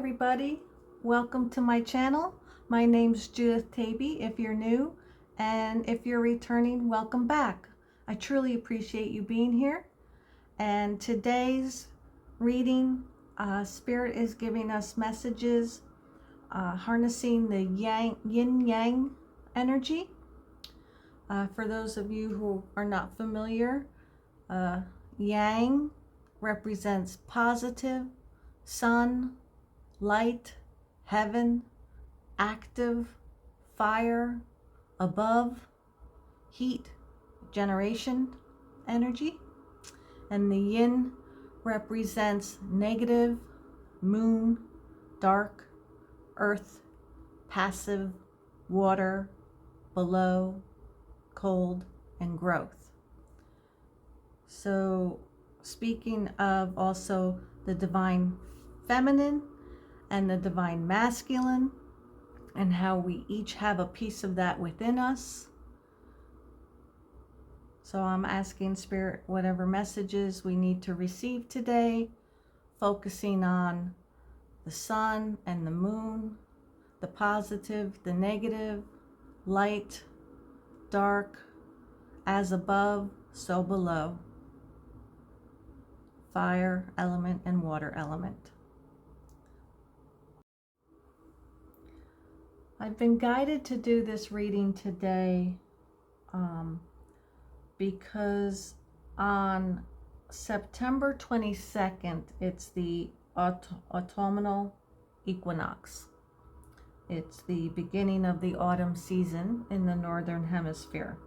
everybody, welcome to my channel. My name's Judith Taby if you're new, and if you're returning, welcome back. I truly appreciate you being here. And today's reading, Spirit is giving us messages harnessing the Yin Yang energy. For those of you who are not familiar, Yang represents positive, sun, light, heaven, active, fire, above, heat, generation energy. And the yin represents negative, moon, dark, earth, passive, water, below, cold, and growth. So speaking of also the divine feminine and the divine masculine, and how we each have a piece of that within us. So I'm asking Spirit whatever messages we need to receive today, focusing on the sun and the moon, the positive, the negative, light, dark, as above, so below, fire element and water element. I've been guided to do this reading today because on September 22nd, it's the autumnal equinox. It's the beginning of the autumn season in the northern hemisphere.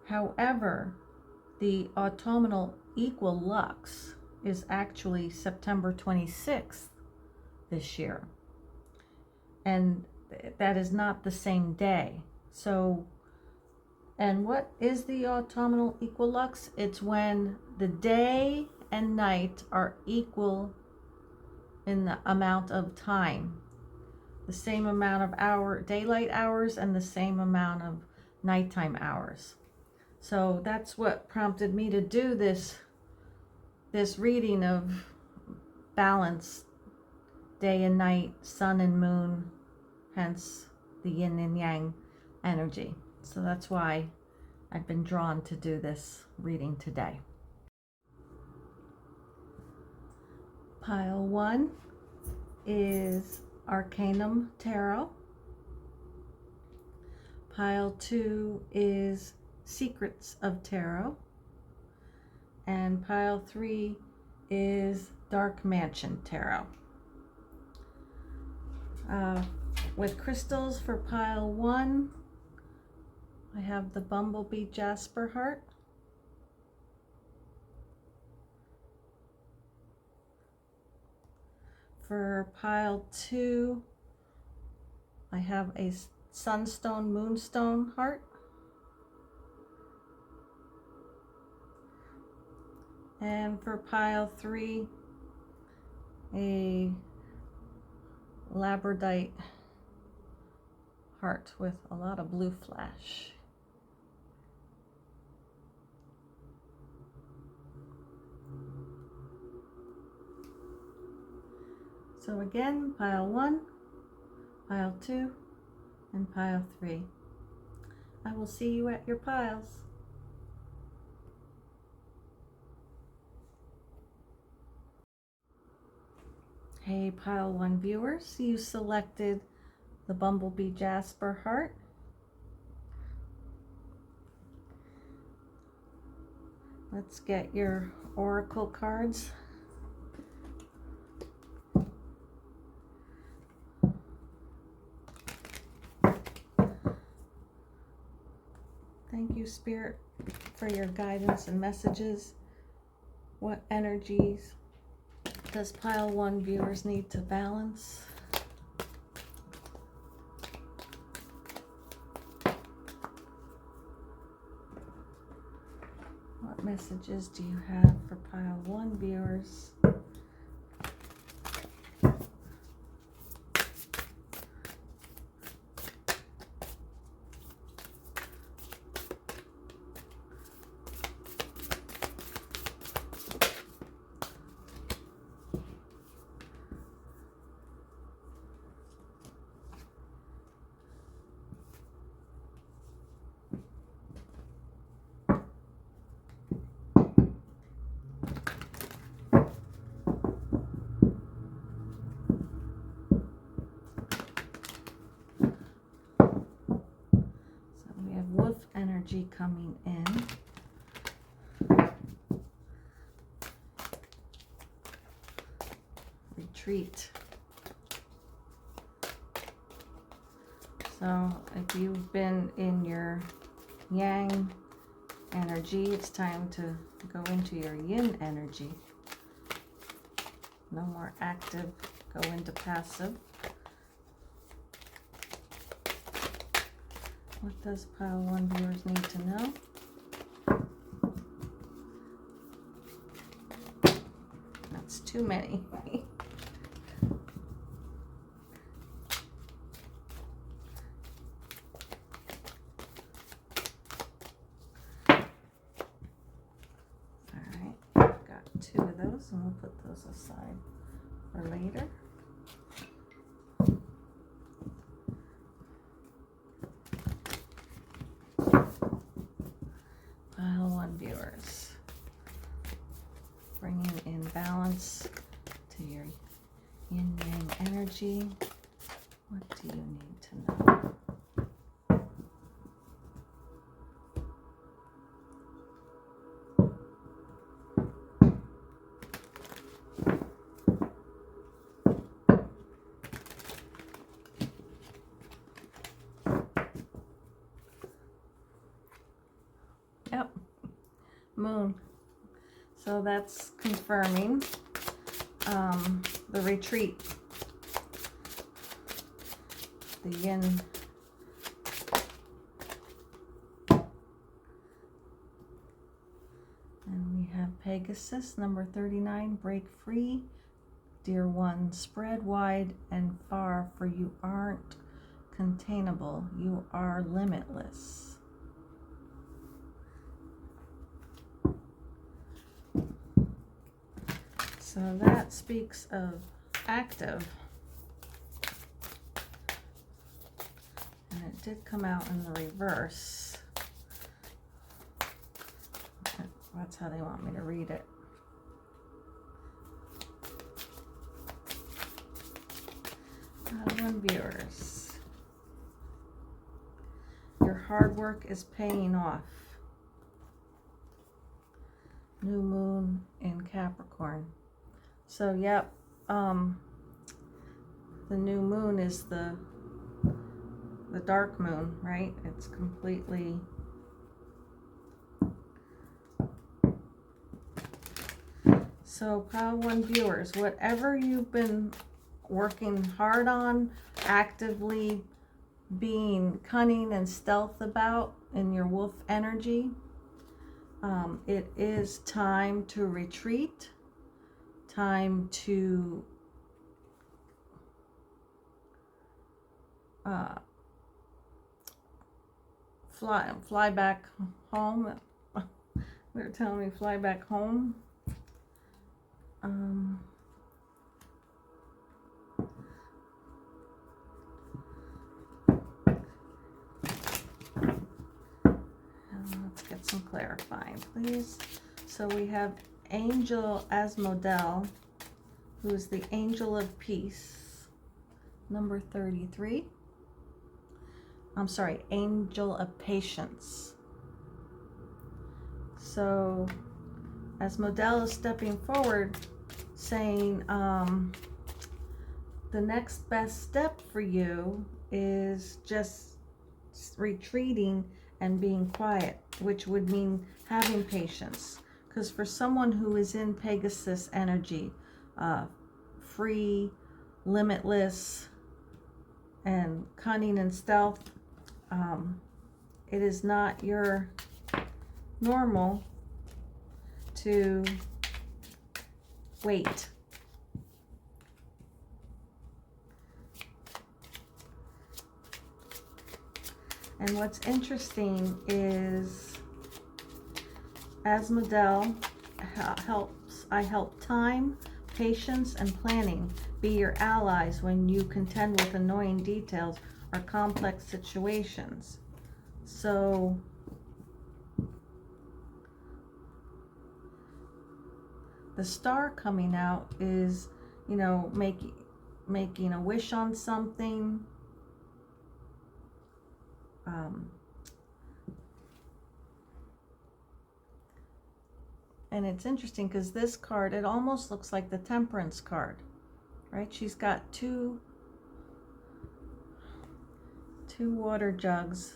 However, the autumnal equilux is actually September 26th this year. And that is not the same day. So, and what is the autumnal equilux? It's when the day and night are equal in the amount of time. The same amount of daylight hours and the same amount of nighttime hours. So that's what prompted me to do this reading of balance, day and night, sun and moon, hence the yin and yang energy. So that's why I've been drawn to do this reading today. Pile 1 is Arcanum Tarot. Pile 2 is Secrets of Tarot. And pile 3 is Dark Mansion Tarot. With crystals for pile 1, I have the Bumblebee Jasper heart. For pile 2, I have a Sunstone Moonstone heart. And for pile 3, a Labradorite heart with a lot of blue flash. So again, pile 1, pile 2, and pile 3. I will see you at your piles. Hey, pile 1 viewers, you selected the Bumblebee Jasper heart. Let's get your oracle cards. Thank you, Spirit, for your guidance and messages. What energies does pile 1 viewers need to balance? What messages do you have for pile 1 viewers? coming in. Retreat. So if you've been in your Yang energy, it's time to go into your Yin energy. No more active, go into passive. What does pile 1 viewers need to know? That's too many. Two of those, and we'll put those aside for later. Pile 1 viewers. Bringing in balance to your Yin Yang energy. What do you need to know? Yep, Moon. So that's confirming the retreat, the Yin. And we have Pegasus, number 39, break free. Dear one, spread wide and far, for you aren't containable, you are limitless. So that speaks of active. And it did come out in the reverse. That's how they want me to read it. One viewers. Your hard work is paying off. New moon in Capricorn. So, yep, the new moon is the dark moon, right? It's completely so pile 1 viewers, whatever you've been working hard on, actively being cunning and stealth about in your wolf energy, it is time to retreat. Time to fly back home. They're telling me fly back home. Let's get some clarifying, please. So we have Angel Asmodel, who is the Angel of Peace, number 33. I'm sorry, Angel of Patience. So Asmodel is stepping forward, saying the next best step for you is just retreating and being quiet, which would mean having patience. Because for someone who is in Pegasus energy, free, limitless, and cunning and stealth, it is not your normal to wait. And what's interesting is Asmodel I help time, patience, and planning be your allies when you contend with annoying details or complex situations. So the star coming out is, you know, making a wish on something, And it's interesting because this card, it almost looks like the Temperance card, right? She's got two water jugs.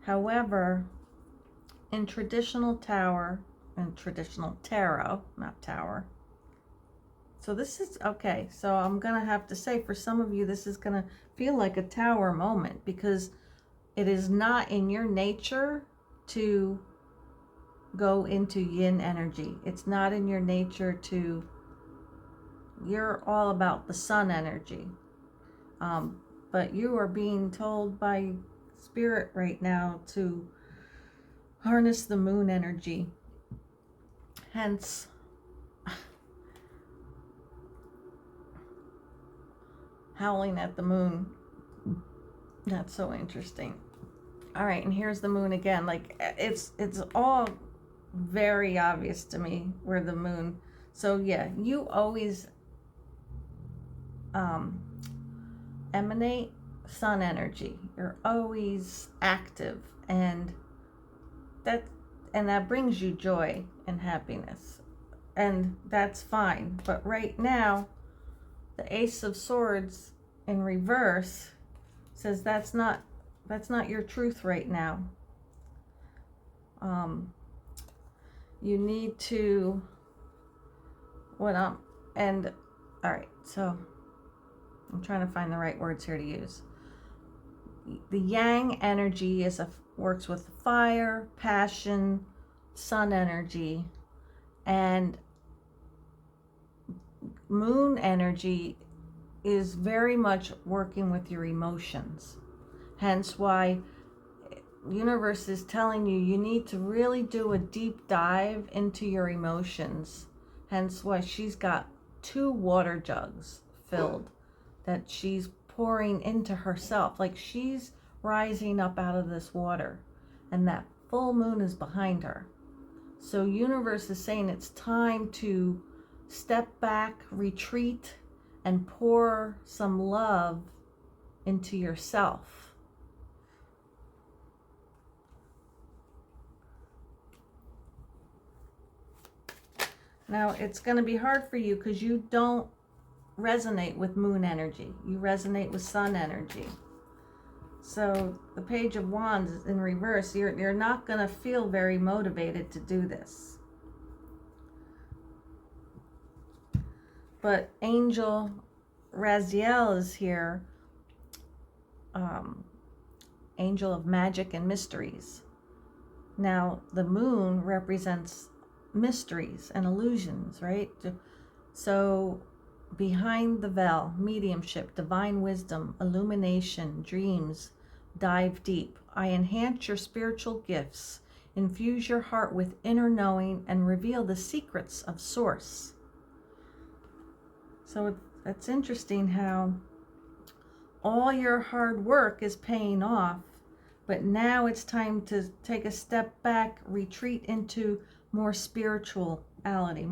However, in traditional tarot, not tower. So this is, okay, so I'm going to have to say, for some of you, this is going to feel like a tower moment, because it is not in your nature to go into yin energy. It's not in your nature to, you're all about the sun energy. But you are being told by spirit right now to harness the moon energy. Hence, howling at the moon. That's so interesting. All right, and here's the moon again. Like, it's all very obvious to me where the moon. So yeah, you always emanate sun energy. You're always active, and that brings you joy and happiness, and that's fine. But right now, the Ace of Swords in reverse says that's not your truth right now. You need to, all right, so I'm trying to find the right words here to use. The Yang energy works with fire, passion, sun energy, and moon energy is very much working with your emotions. Hence why universe is telling you need to really do a deep dive into your emotions. Hence why she's got 2 water jugs filled that she's pouring into herself. Like, she's rising up out of this water, and that full moon is behind her. So universe is saying it's time to step back, retreat, and pour some love into yourself. Now, it's going to be hard for you because you don't resonate with moon energy. You resonate with sun energy. So the Page of Wands is in reverse. You're not going to feel very motivated to do this. But Angel Raziel is here. Angel of magic and mysteries. Now, the moon represents mysteries and illusions, right? So behind the veil, mediumship, divine wisdom, illumination, dreams, dive deep. I enhance your spiritual gifts, infuse your heart with inner knowing, and reveal the secrets of source. So that's interesting how all your hard work is paying off, but now it's time to take a step back, retreat into more spirituality.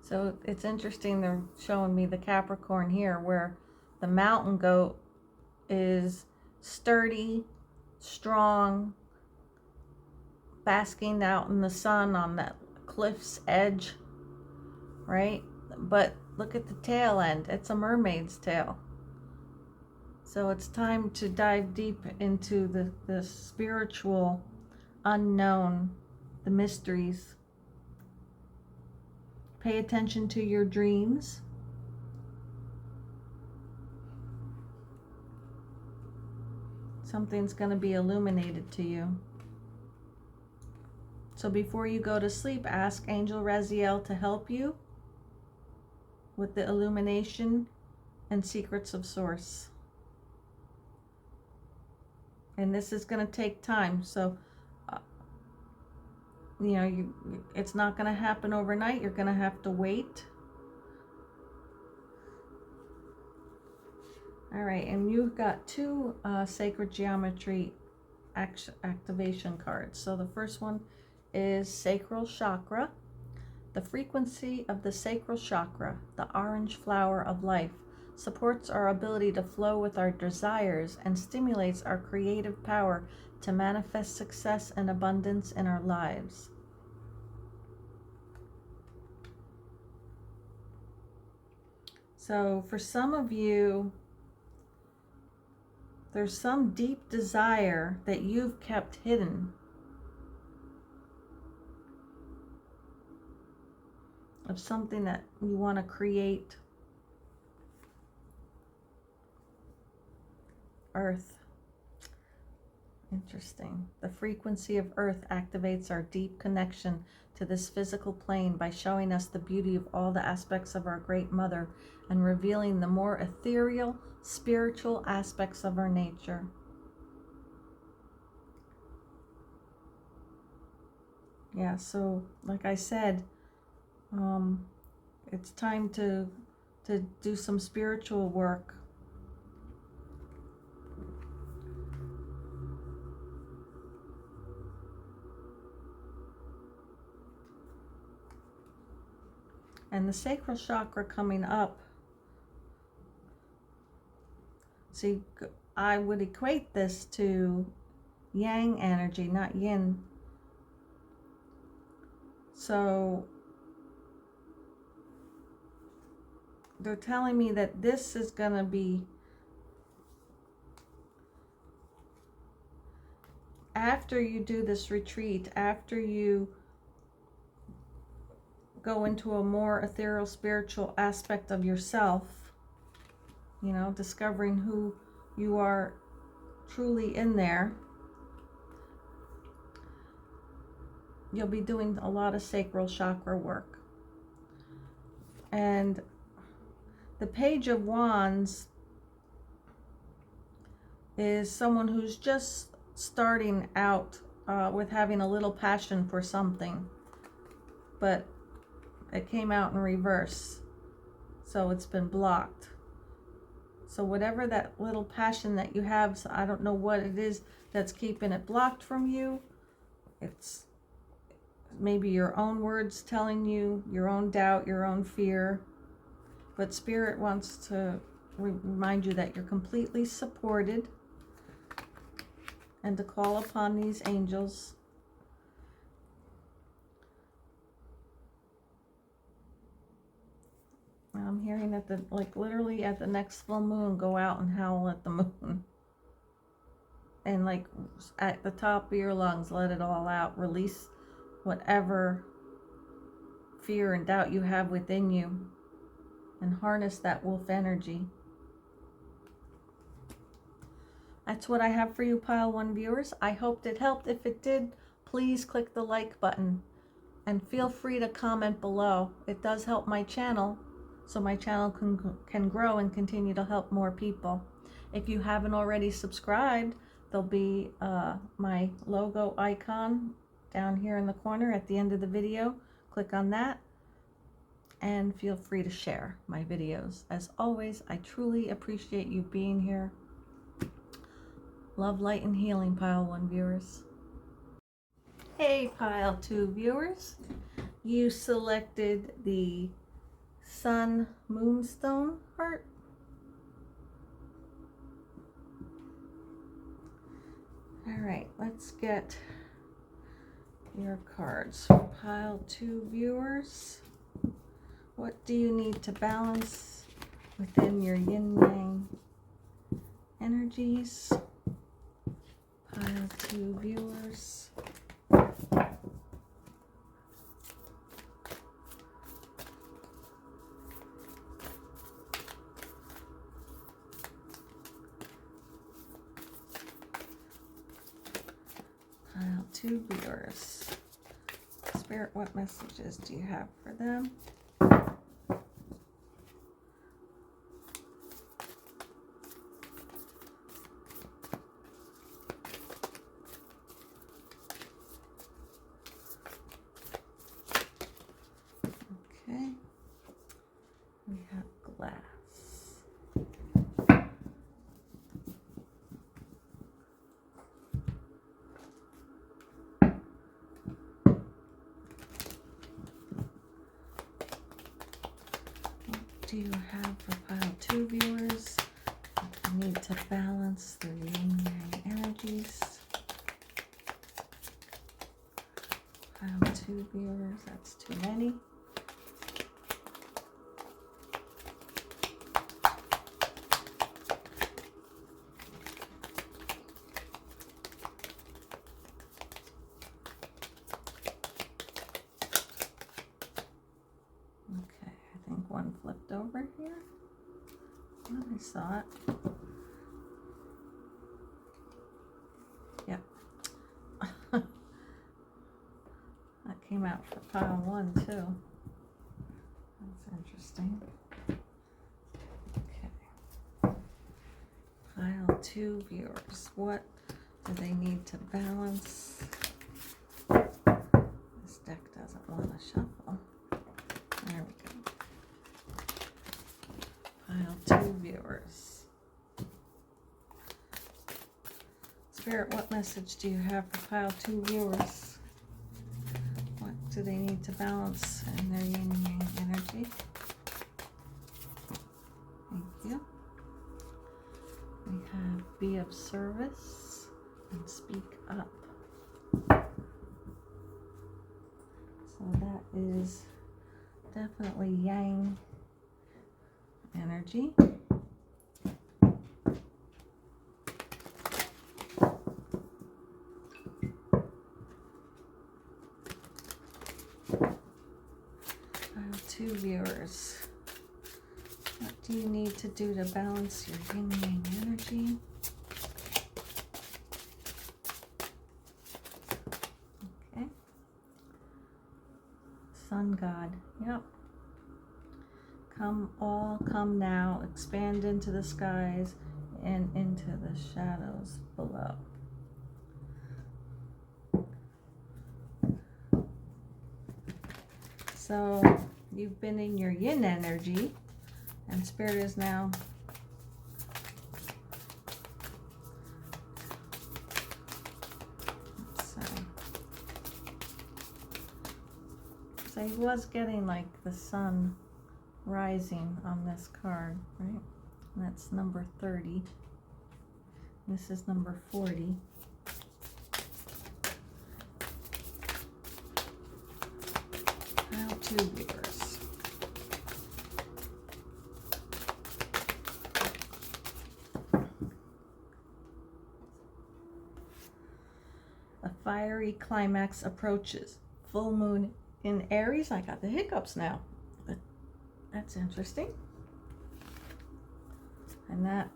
So it's interesting, they're showing me the Capricorn here, where the mountain goat is sturdy, strong, basking out in the sun on that cliff's edge, right? But look at the tail end. It's a mermaid's tail. So it's time to dive deep into the spiritual unknown, the mysteries. Pay attention to your dreams. Something's going to be illuminated to you. So before you go to sleep, ask Angel Raziel to help you with the illumination and secrets of source. And this is going to take time. So, it's not going to happen overnight. You're going to have to wait. All right, and you've got 2 sacred geometry activation cards. So the first one is sacral chakra. The frequency of the sacral chakra, the orange flower of life, supports our ability to flow with our desires and stimulates our creative power to manifest success and abundance in our lives. So for some of you, there's some deep desire that you've kept hidden, of something that you want to create. Earth. Interesting. The frequency of Earth activates our deep connection to this physical plane by showing us the beauty of all the aspects of our Great Mother and revealing the more ethereal, spiritual aspects of our nature. Yeah, so like I said, it's time to do some spiritual work. And the sacral chakra coming up, see, I would equate this to yang energy, not yin. So they're telling me that this is going to be, after you do this retreat, after you go into a more ethereal spiritual aspect of yourself, you know, discovering who you are truly in there, you'll be doing a lot of sacral chakra work. And the Page of Wands is someone who's just starting out with having a little passion for something, but it came out in reverse, so it's been blocked. So whatever that little passion that you have, so I don't know what it is that's keeping it blocked from you. It's maybe your own words telling you, your own doubt, your own fear. But Spirit wants to remind you that you're completely supported and to call upon these angels. I'm hearing that literally at the next full moon, go out and howl at the moon. And like at the top of your lungs, let it all out. Release whatever fear and doubt you have within you and harness that wolf energy. That's what I have for you, Pile 1 viewers. I hoped it helped. If it did, please click the like button and feel free to comment below. It does help my channel, so my channel can grow and continue to help more people. If you haven't already subscribed, there'll be my logo icon down here in the corner at the end of the video. Click on that and feel free to share my videos. As always, I truly appreciate you being here. Love, light, and healing, Pile 1 viewers. Hey, Pile 2 viewers. You selected the Sun Moonstone heart. All right, let's get your cards. Pile 2 viewers. What do you need to balance within your Yin Yang energies? Pile 2 viewers. Pile 2 viewers. Spirit, what messages do you have for them? Okay, we have glass. do you have for pile 2 viewers? I need to balance the yin yang energies. Pile 2 viewers, that's too many. Okay, I think one flipped over here. Oh, I saw it. Yep. That came out for pile 1 too. That's interesting. Okay. Pile 2 viewers. What do they need to balance? This deck doesn't want to shuffle. There we go. Pile 2 viewers. Spirit, what message do you have for pile 2 viewers? What do they need to balance in their yin yang energy? Thank you. We have be of service and speak up. So that is definitely yang energy. Pile 2 viewers. What do you need to do to balance your yin yang energy? Okay. Sun God. Yep. Come now, expand into the skies and into the shadows below. So you've been in your yin energy, and Spirit is now so he was getting like the sun rising on this card, right? And that's number 30. This is number 40. Pile 2 viewers. A fiery climax approaches. Full moon in Aries. I got the hiccups now. That's interesting. And that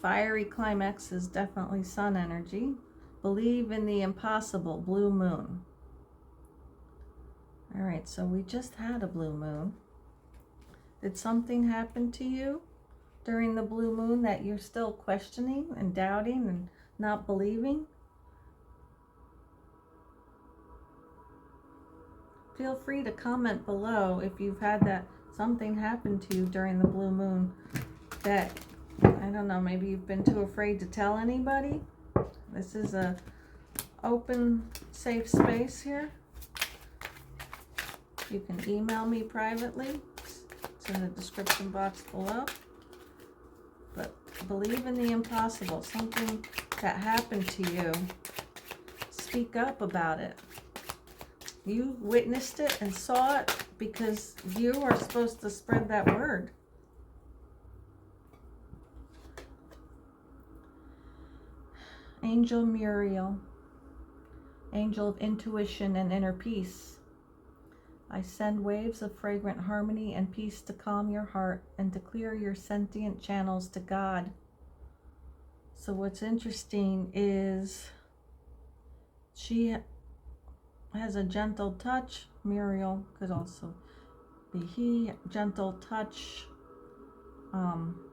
fiery climax is definitely sun energy. Believe in the impossible, blue moon. All right, so we just had a blue moon. Did something happen to you during the blue moon that you're still questioning and doubting and not believing? Feel free to comment below if you've had that something happened to you during the blue moon that, I don't know, maybe you've been too afraid to tell anybody. This is a open, safe space here. You can email me privately. It's in the description box below. But believe in the impossible. Something that happened to you. Speak up about it. You witnessed it and saw it because you are supposed to spread that word. Angel Muriel, angel of intuition and inner peace. I send waves of fragrant harmony and peace to calm your heart and to clear your sentient channels to God. So what's interesting is she has a gentle touch. Muriel could also be he. Gentle touch.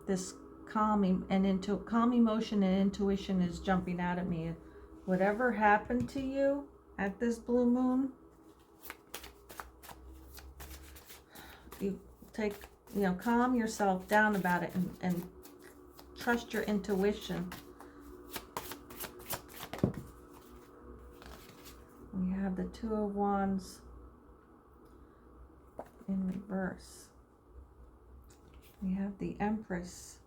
This calm emotion and intuition is jumping out at me. Whatever happened to you at this blue moon, you calm yourself down about it and trust your intuition. We have the Two of Wands in reverse. We have the Empress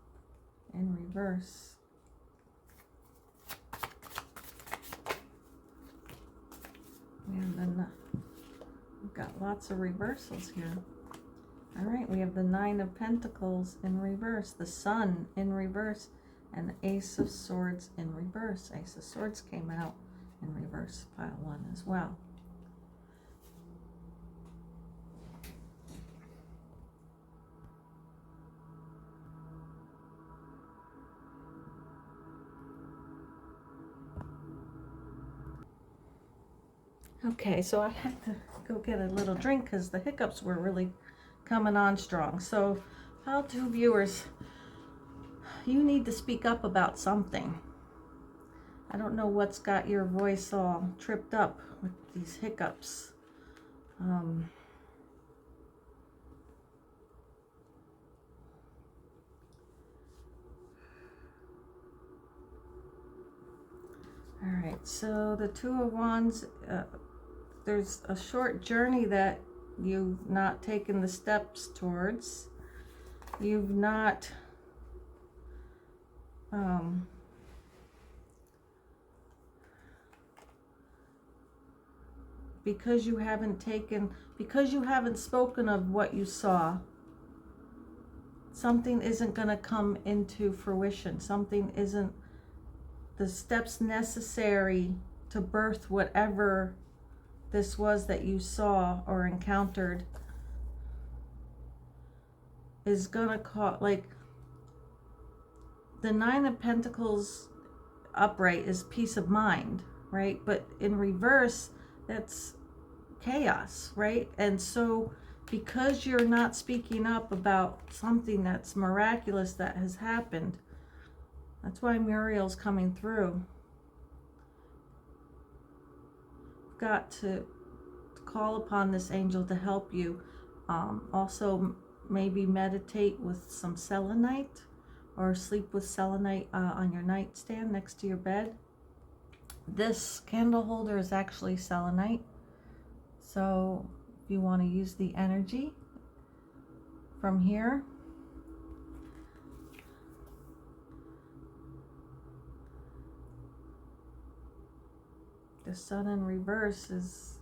in reverse. And we've got lots of reversals here. All right, we have the Nine of Pentacles in reverse, the Sun in reverse, and the Ace of Swords in reverse. Ace of Swords came out in reverse, pile one as well. Okay, so I had to go get a little drink because the hiccups were really coming on strong. So, pile two viewers, you need to speak up about something. I don't know what's got your voice all tripped up with these hiccups. All right, so the Two of Wands, there's a short journey that you've not taken the steps towards. You've not because you haven't spoken of what you saw, something isn't going to come into fruition. Something isn't, the steps necessary to birth whatever this was that you saw or encountered is gonna cause, like, the Nine of Pentacles upright is peace of mind, right? But in reverse, that's chaos, right? And so because you're not speaking up about something that's miraculous that has happened, that's why Muriel's coming through. You've got to call upon this angel to help you. Also, maybe meditate with some selenite, or sleep with selenite on your nightstand next to your bed. This candle holder is actually selenite, so if you want to use the energy from here, the Sun in reverse is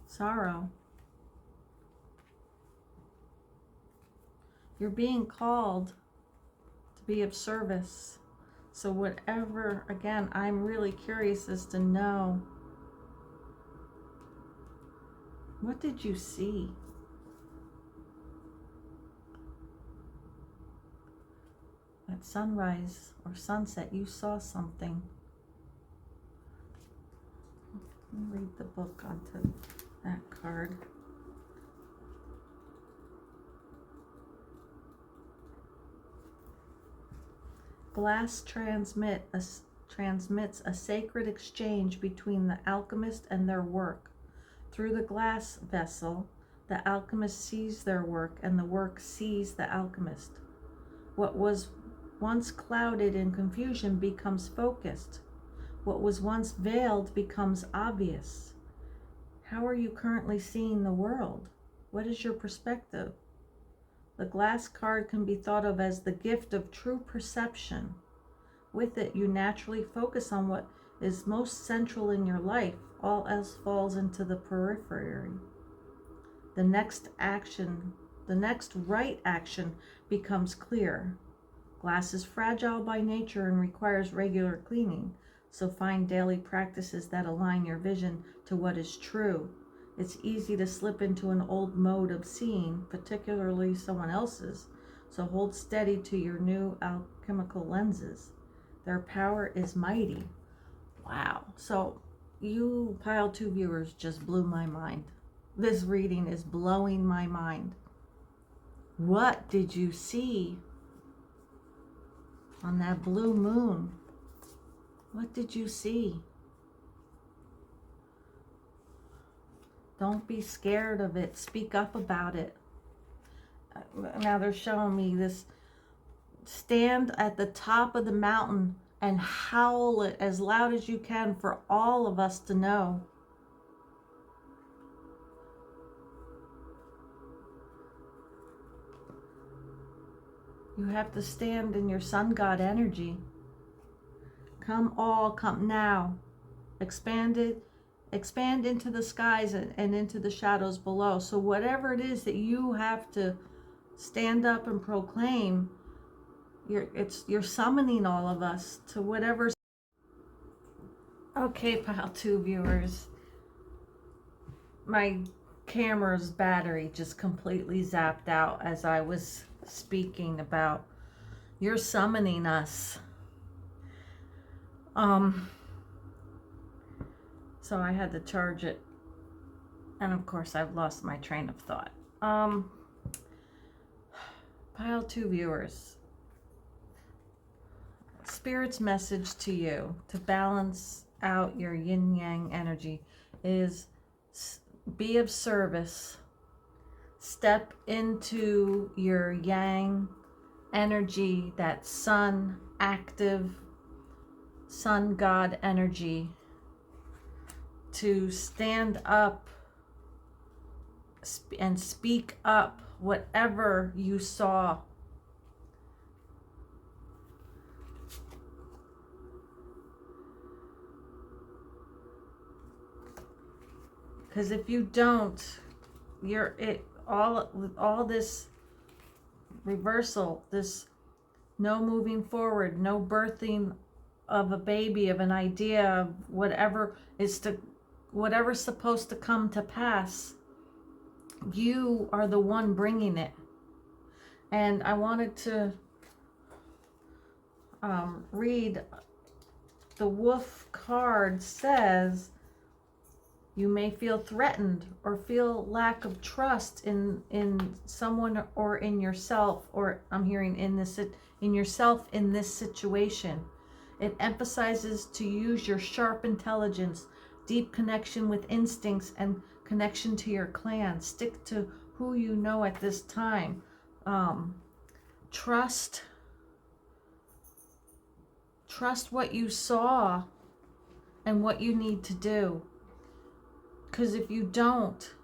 sorrow. You're being called to be of service. So whatever, again, I'm really curious as to know, what did you see? At sunrise or sunset, you saw something. Let me read the book onto that card. Glass transmits a sacred exchange between the alchemist and their work. Through the glass vessel, the alchemist sees their work and the work sees the alchemist. What was once clouded in confusion becomes focused. What was once veiled becomes obvious. How are you currently seeing the world? What is your perspective? The glass card can be thought of as the gift of true perception. With it, you naturally focus on what is most central in your life. All else falls into the periphery. The next right action becomes clear. Glass is fragile by nature and requires regular cleaning, so find daily practices that align your vision to what is true. It's easy to slip into an old mode of seeing, particularly someone else's, so hold steady to your new alchemical lenses. Their power is mighty. Wow. So you pile two viewers just blew my mind. This reading is blowing my mind. What did you see on that blue moon? What did you see? Don't be scared of it. Speak up about it. Now they're showing me this. Stand at the top of the mountain and howl it as loud as you can for all of us to know. You have to stand in your sun god energy. Come now. Expand into the skies and into the shadows below. So whatever it is that you have to stand up and proclaim, you're summoning all of us to whatever. Okay, Pile 2 viewers. My camera's battery just completely zapped out as I was speaking about you're summoning us. So I had to charge it, and of course I've lost my train of thought. Pile 2 viewers, Spirit's message to you to balance out your yin yang energy is be of service. Step into your yang energy, that sun, active sun god energy, to stand up and speak up whatever you saw. Because if you don't, all this reversal, this no moving forward, no birthing of a baby, of an idea, of whatever's supposed to come to pass, you are the one bringing it. And I wanted to read, the Wolf card says, you may feel threatened or feel lack of trust in someone or in yourself, or I'm hearing in yourself in this situation. It emphasizes to use your sharp intelligence, deep connection with instincts, and connection to your clan. Stick to who you know at this time. Trust what you saw and what you need to do. Because if you don't,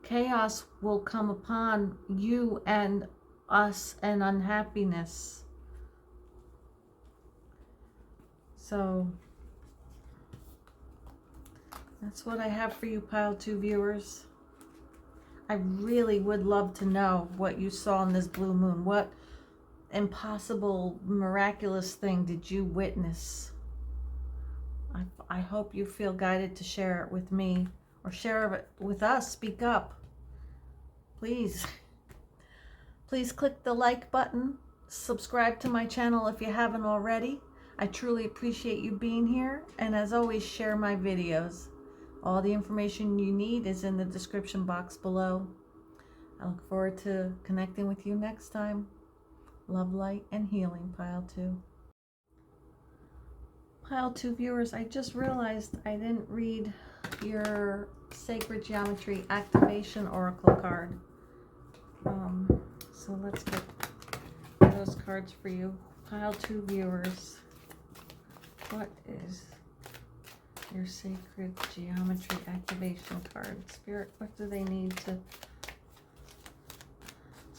chaos will come upon you and us, and unhappiness. So that's what I have for you, Pile 2 viewers. I really would love to know what you saw in this blue moon. What impossible, miraculous thing did you witness? I hope you feel guided to share it with me, or share it with us. Speak up. Please. Please click the like button. Subscribe to my channel if you haven't already. I truly appreciate you being here. And as always, share my videos. All the information you need is in the description box below. I look forward to connecting with you next time. Love, light, and healing, Pile 2. Pile 2 viewers, I just realized I didn't read your Sacred Geometry Activation Oracle card. So let's get those cards for you. Pile 2 viewers, what is your Sacred Geometry Activation card? Spirit, what do they need to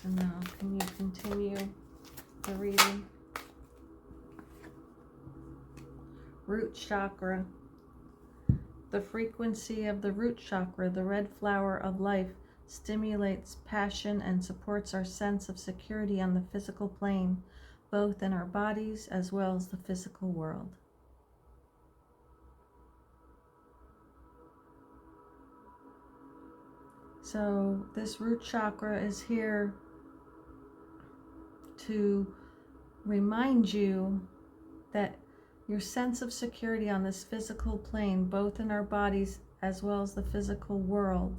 know? Can you continue the reading? Root chakra. The frequency of the root chakra, the red flower of life, stimulates passion and supports our sense of security on the physical plane, both in our bodies as well as the physical world. So this root chakra is here to remind you that your sense of security on this physical plane, both in our bodies as well as the physical world,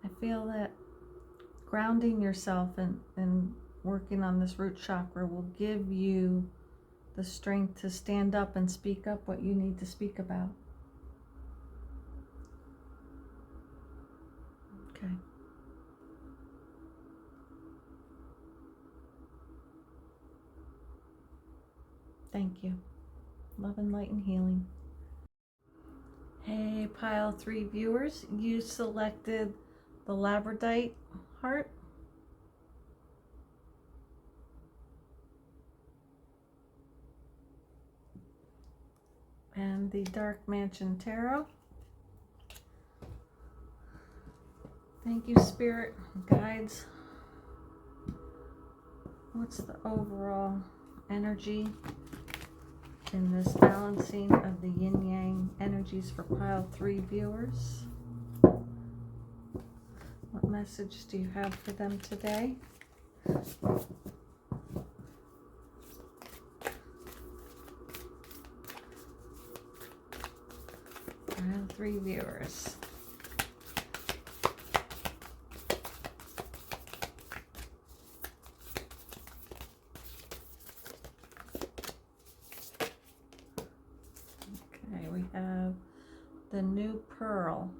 I feel that grounding yourself and working on this root chakra will give you the strength to stand up and speak up what you need to speak about. Okay. Thank you. Love and light and healing. Hey, pile 3 viewers, you selected the Labradorite heart. And the Dark Mansion Tarot. Thank you, Spirit Guides. What's the overall energy in this balancing of the Yin Yang energies for pile 3 viewers? What message do you have for them today? Pile 3 viewers. Okay, we have the new pearl.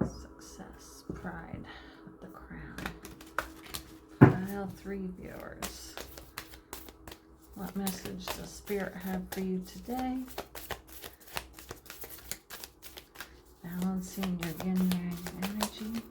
Success, pride with the crown. Pile 3 viewers. What message does Spirit have for you today? Balancing your Yin Yang energy.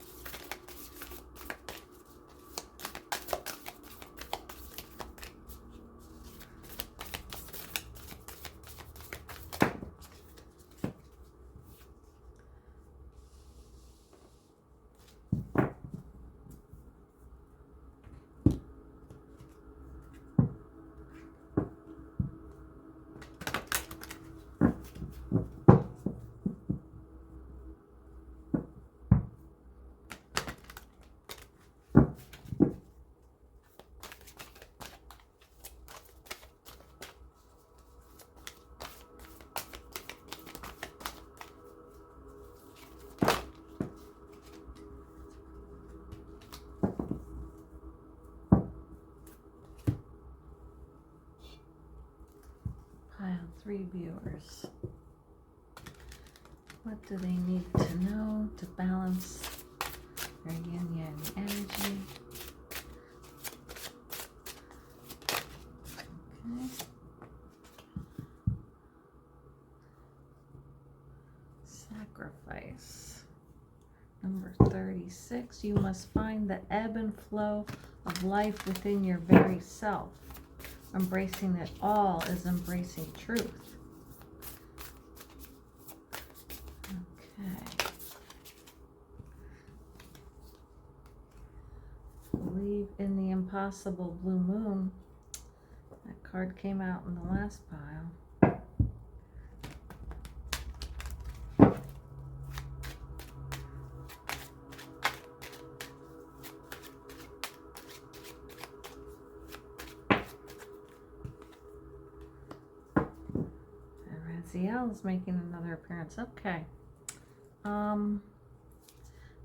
Pile 3 viewers. What do they need to know to balance their Yin Yang energy? Okay. Sacrifice. Number 36. You must find the ebb and flow of life within your very self. Embracing it all is embracing truth. Okay. Believe in the impossible blue moon. That card came out in the last pile. Raziel is making another appearance. Okay.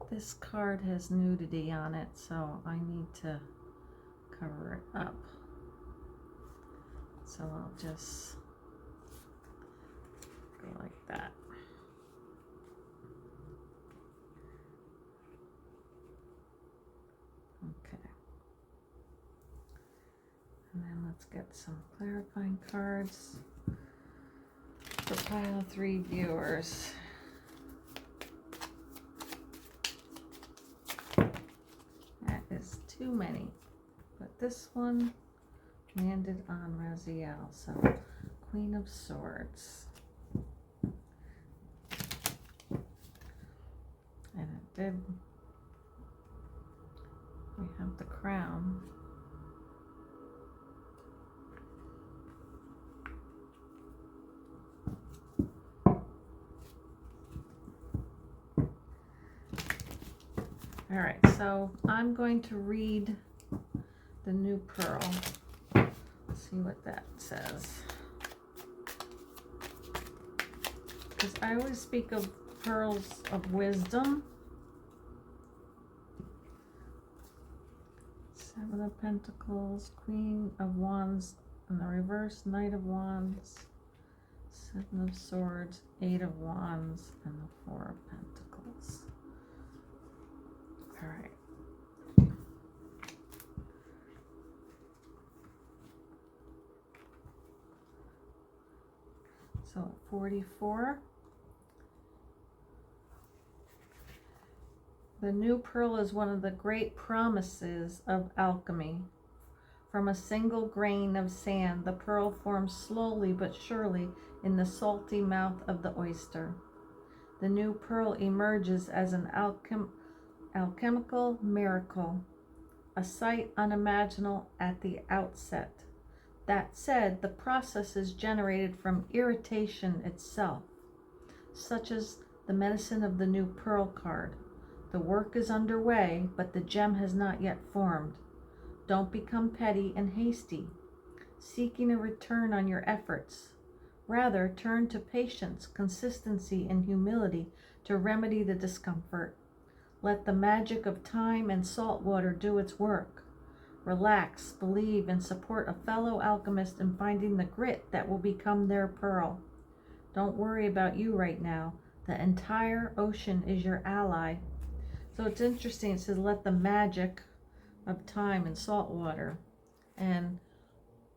This card has nudity on it, so I need to cover it up. So I'll just go like that. Okay. And then let's get some clarifying cards for pile 3 viewers. That is too many, but this one landed on Raziel, so Queen of Swords. And it did, we have the crown. All right, so I'm going to read the new pearl. See what that says. because I always speak of pearls of wisdom. Seven of Pentacles, Queen of Wands in the reverse, Knight of Wands, Seven of Swords, Eight of Wands, and the Four of Pentacles. All right. So 44. The new pearl is one of the great promises of alchemy. From a single grain of sand, the pearl forms slowly but surely in the salty mouth of the oyster. The new pearl emerges as an alchemical miracle, a sight unimaginable at the outset. That said, the process is generated from irritation itself, such as the medicine of the new pearl card. The work is underway, but the gem has not yet formed. Don't become petty and hasty, seeking a return on your efforts. Rather, turn to patience, consistency, and humility to remedy the discomfort. Let the magic of time and salt water do its work. Relax, believe, and support a fellow alchemist in finding the grit that will become their pearl. Don't worry about you right now. The entire ocean is your ally. So it's interesting. It says, let the magic of time and salt water. And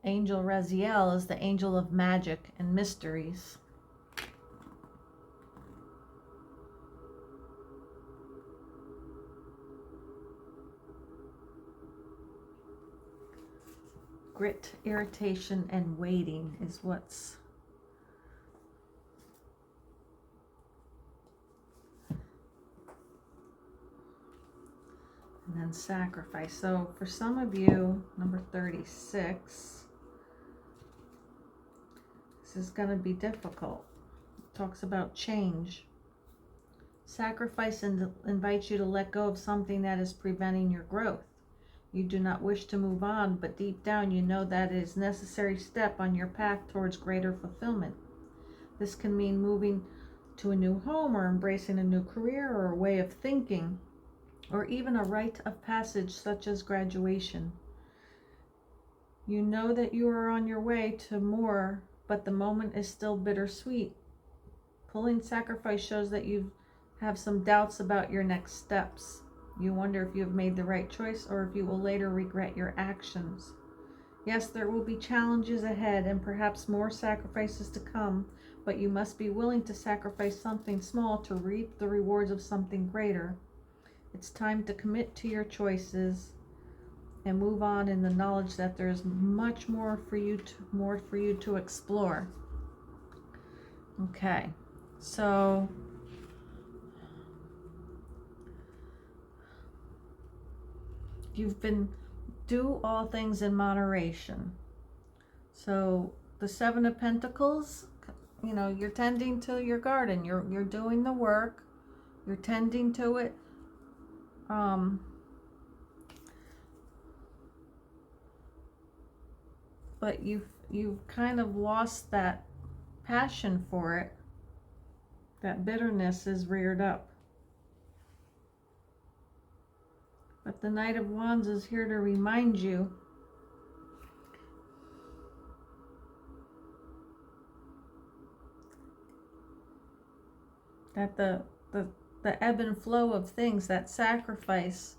Angel Raziel is the angel of magic and mysteries. Grit, irritation, and waiting is what's and then sacrifice. So for some of you, number 36, this is going to be difficult. It talks about change. Sacrifice invites you to let go of something that is preventing your growth. You do not wish to move on, but deep down you know that it is a necessary step on your path towards greater fulfillment. This can mean moving to a new home or embracing a new career or a way of thinking, or even a rite of passage such as graduation. You know that you are on your way to more, but the moment is still bittersweet. Pulling sacrifice shows that you have some doubts about your next steps. You wonder if you have made the right choice or if you will later regret your actions. Yes, there will be challenges ahead and perhaps more sacrifices to come, but you must be willing to sacrifice something small to reap the rewards of something greater. It's time to commit to your choices and move on in the knowledge that there's much more for you to explore. Okay, so you've been do all things in moderation. So the Seven of Pentacles, you know, you're tending to your garden. You're doing the work. You're tending to it. But you've kind of lost that passion for it. That bitterness is reared up. But the Knight of Wands is here to remind you that the ebb and flow of things, that sacrifice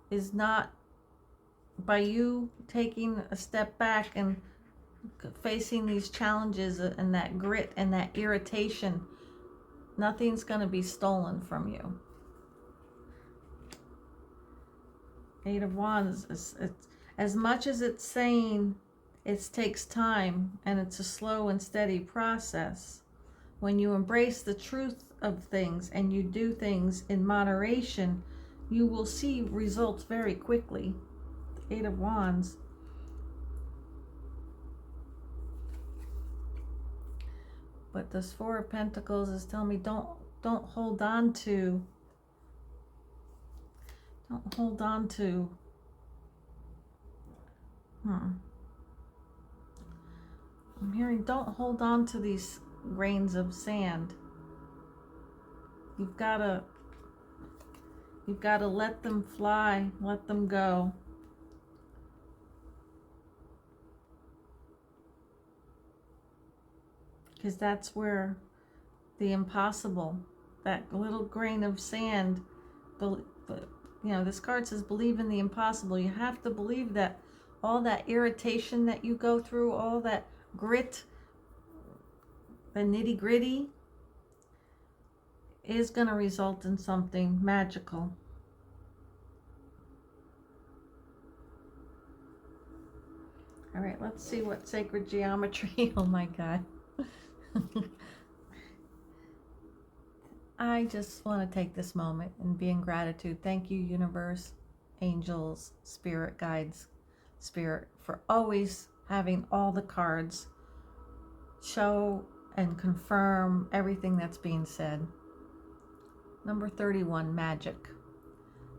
is not by you taking a step back and facing these challenges and that grit and that irritation, nothing's going to be stolen from you. Eight of Wands, it's as much as it's saying it takes time and it's a slow and steady process. When you embrace the truth of things and you do things in moderation, you will see results very quickly. The Eight of Wands. But this Four of Pentacles is telling me don't hold on to I'm hearing don't hold on to these grains of sand. You've gotta let them fly, let them go. Because that's where the impossible, that little grain of sand, you know, this card says believe in the impossible. You have to believe that all that irritation that you go through, all that grit, the nitty gritty, is going to result in something magical. All right, let's see what sacred geometry. Oh my God. I just want to take this moment and be in gratitude. Thank you, universe, angels, spirit guides, spirit, for always having all the cards show and confirm everything that's being said. Number 31, magic.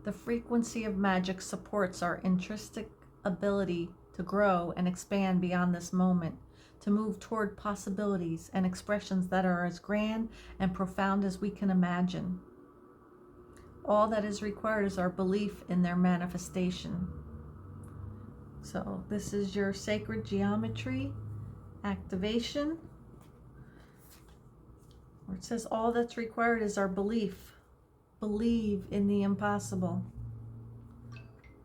The frequency of magic supports our intrinsic ability to grow and expand beyond this moment, to move toward possibilities and expressions that are as grand and profound as we can imagine. All that is required is our belief in their manifestation. So this is your sacred geometry activation, where it says all that's required is our belief. Believe in the impossible.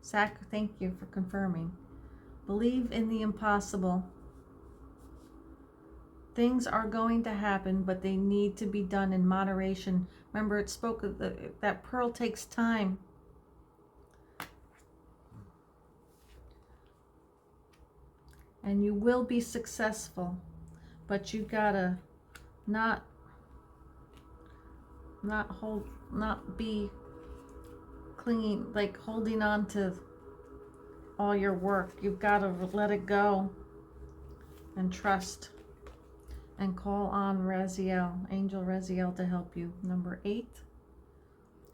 Thank you for confirming. Believe in the impossible. Things are going to happen, but they need to be done in moderation. Remember, it spoke of that pearl takes time. And you will be successful, but you gotta not be clinging, like holding on to all your work. You've got to let it go and trust and call on Raziel, Angel Raziel, to help you. Number 8,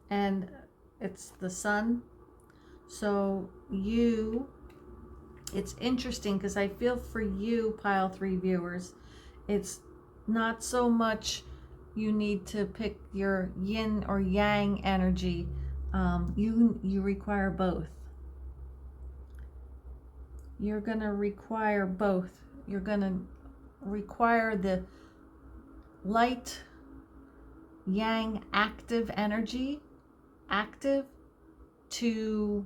and it's the sun. So it's interesting because I feel for you, pile 3 viewers, it's not so much you need to pick your yin or yang energy. You require both. You're going to require both. You're going to require the light yang active energy, active, to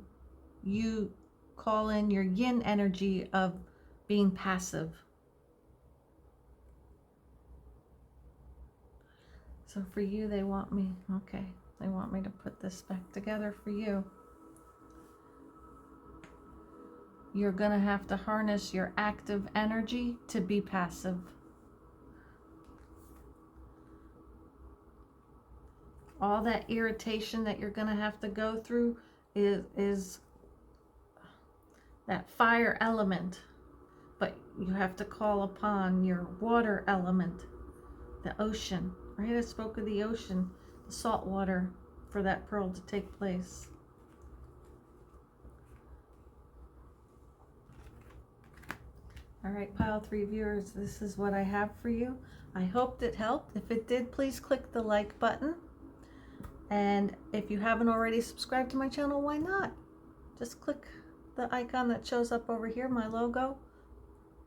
you call in your yin energy of being passive. So for you, they want me to put this back together for you. You're going to have to harness your active energy to be passive. All that irritation that you're going to have to go through is that fire element, but you have to call upon your water element, the ocean, right? I spoke of the ocean, the salt water, for that pearl to take place. All right, pile 3 viewers, this is what I have for you. I hoped it helped. If it did, please click the like button. And if you haven't already subscribed to my channel, why not? Just click the icon that shows up over here, my logo.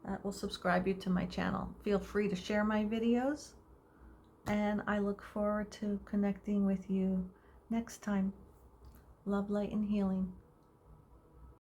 That will subscribe you to my channel. Feel free to share my videos. And I look forward to connecting with you next time. Love, light, and healing.